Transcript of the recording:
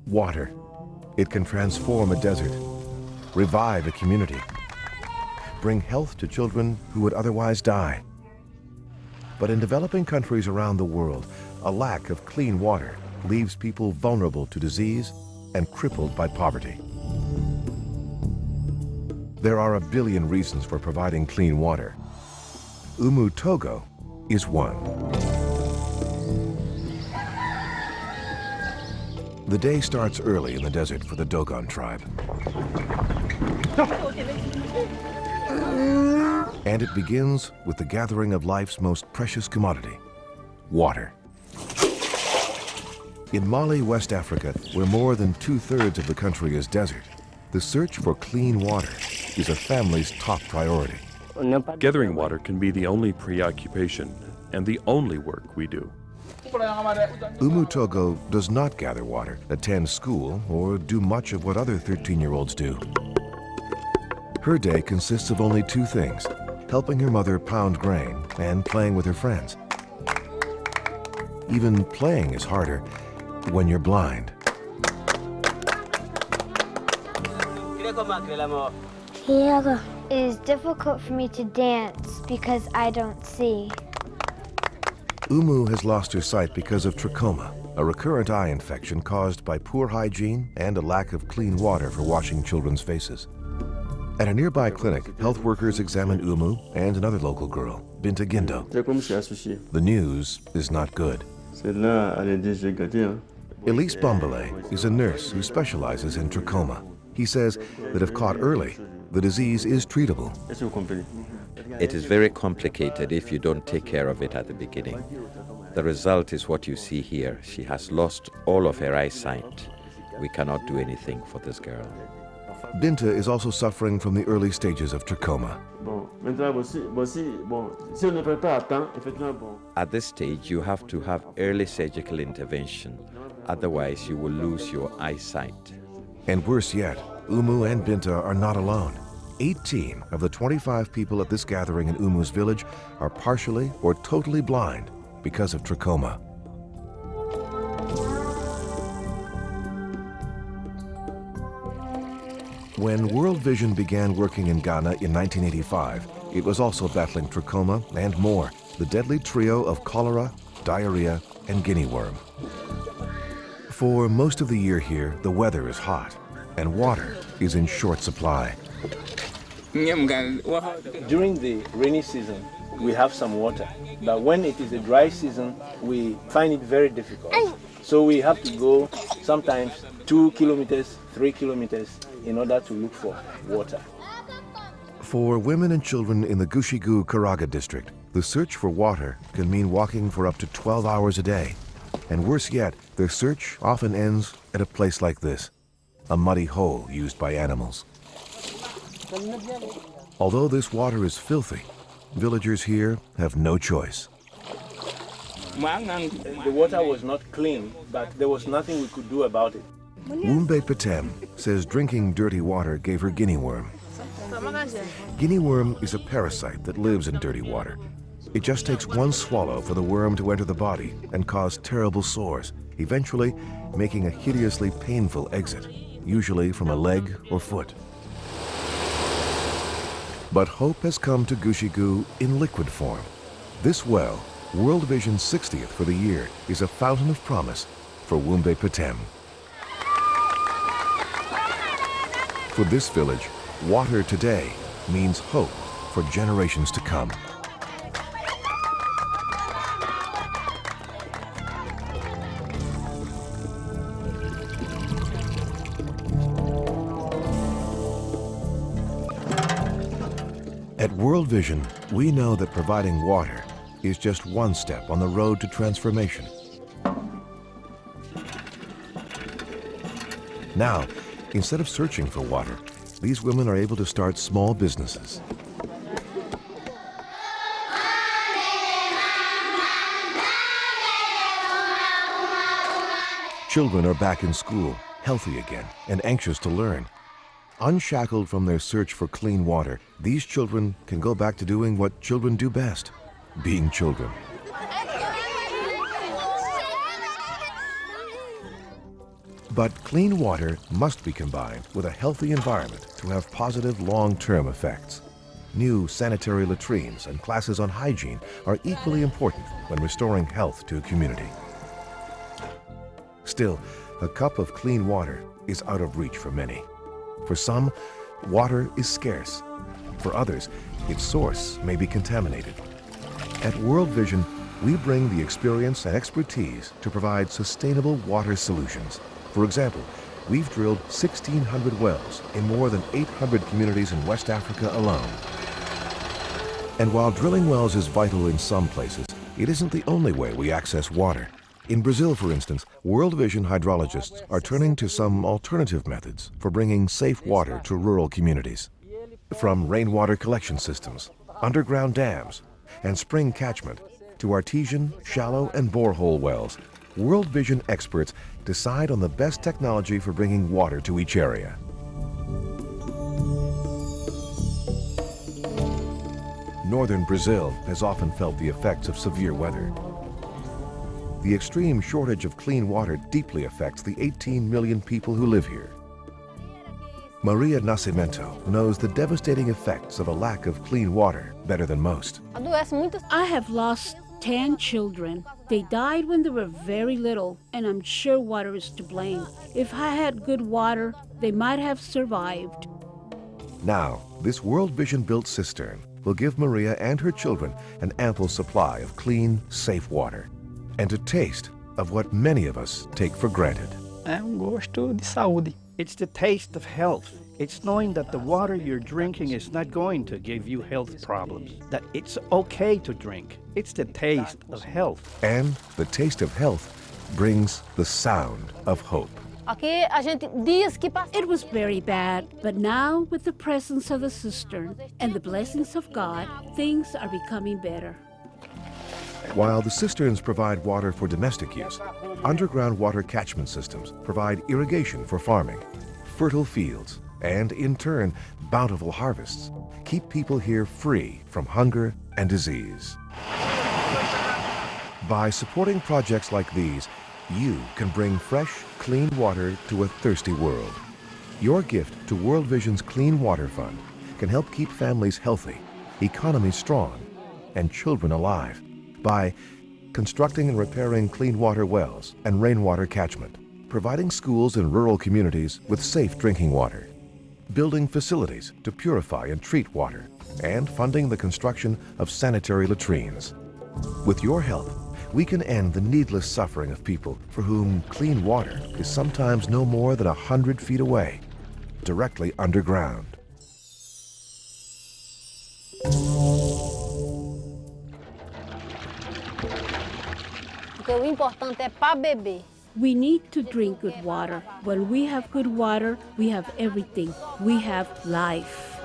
Water. It can transform a desert, revive a community, bring health to children who would otherwise die. But in developing countries around the world, a lack of clean water leaves people vulnerable to disease and crippled by poverty. There are a billion reasons for providing clean water. Umu Togo is one. The day starts early in the desert for the Dogon tribe. And it begins with the gathering of life's most precious commodity, water. In Mali, West Africa, where more than 2/3 of the country is desert, the search for clean water is a family's top priority. Gathering water can be the only preoccupation and the only work we do. Umu Togo does not gather water, attend school, or do much of what other 13-year-olds do. Her day consists of only two things: helping her mother pound grain and playing with her friends. Even playing is harder when you're blind. It is difficult for me to dance because I don't see. Umu has lost her sight because of trachoma, a recurrent eye infection caused by poor hygiene and a lack of clean water for washing children's faces. At a nearby clinic, health workers examine Umu and another local girl, Binta Gindo. The news is not good. Elise Bombele is a nurse who specializes in trachoma. He says that if caught early, the disease is treatable. It is very complicated if you don't take care of it at the beginning. The result is what you see here. She has lost all of her eyesight. We cannot do anything for this girl. Binta is also suffering from the early stages of trachoma. At this stage, you have to have early surgical intervention. Otherwise, you will lose your eyesight. And worse yet, Umu and Binta are not alone. 18 of the 25 people at this gathering in Umu's village are partially or totally blind because of trachoma. When World Vision began working in Ghana in 1985, it was also battling trachoma and more, the deadly trio of cholera, diarrhea, and guinea worm. For most of the year here, the weather is hot, and water is in short supply. During the rainy season, we have some water, but when it is a dry season, we find it very difficult. So we have to go sometimes 2 kilometers, 3 kilometers in order to look for water. For women and children in the Gushigu Karaga district, the search for water can mean walking for up to 12 hours a day. And worse yet, their search often ends at a place like this, a muddy hole used by animals. Although this water is filthy, villagers here have no choice. The water was not clean, but there was nothing we could do about it. Wumbe Patem says drinking dirty water gave her guinea worm. Guinea worm is a parasite that lives in dirty water. It just takes one swallow for the worm to enter the body and cause terrible sores, eventually making a hideously painful exit, usually from a leg or foot. But hope has come to Gushigu in liquid form. This well, World Vision's 60th for the year, is a fountain of promise for Wumbe Patem. For this village, water today means hope for generations to come. At World Vision, we know that providing water is just one step on the road to transformation. Now, instead of searching for water, these women are able to start small businesses. Children are back in school, healthy again, and anxious to learn. Unshackled from their search for clean water, these children can go back to doing what children do best, being children. But clean water must be combined with a healthy environment to have positive long-term effects. New sanitary latrines and classes on hygiene are equally important when restoring health to a community. Still, a cup of clean water is out of reach for many. For some, water is scarce. For others, its source may be contaminated. At World Vision, we bring the experience and expertise to provide sustainable water solutions. For example, we've drilled 1,600 wells in more than 800 communities in West Africa alone. And while drilling wells is vital in some places, it isn't the only way we access water. In Brazil, for instance, World Vision hydrologists are turning to some alternative methods for bringing safe water to rural communities. From rainwater collection systems, underground dams, and spring catchment, to artesian, shallow, and borehole wells, World Vision experts decide on the best technology for bringing water to each area. Northern Brazil has often felt the effects of severe weather. The extreme shortage of clean water deeply affects the 18 million people who live here. Maria Nascimento knows the devastating effects of a lack of clean water better than most. I have lost 10 children. They died when they were very little, and I'm sure water is to blame. If I had good water, they might have survived. Now, this World Vision-built cistern will give Maria and her children an ample supply of clean, safe water, and a taste of what many of us take for granted. Gosto de saúde. It's the taste of health. It's knowing that the water you're drinking is not going to give you health problems, that it's okay to drink. It's the taste of health. And the taste of health brings the sound of hope. It was very bad, but now with the presence of the cistern and the blessings of God, things are becoming better. While the cisterns provide water for domestic use, underground water catchment systems provide irrigation for farming. Fertile fields and, in turn, bountiful harvests keep people here free from hunger and disease. By supporting projects like these, you can bring fresh, clean water to a thirsty world. Your gift to World Vision's Clean Water Fund can help keep families healthy, economies strong, and children alive by constructing and repairing clean water wells and rainwater catchment, providing schools in rural communities with safe drinking water, building facilities to purify and treat water, and funding the construction of sanitary latrines. With your help, we can end the needless suffering of people for whom clean water is sometimes no more than 100 feet away, directly underground. We need to drink good water. When we have good water, we have everything. We have life.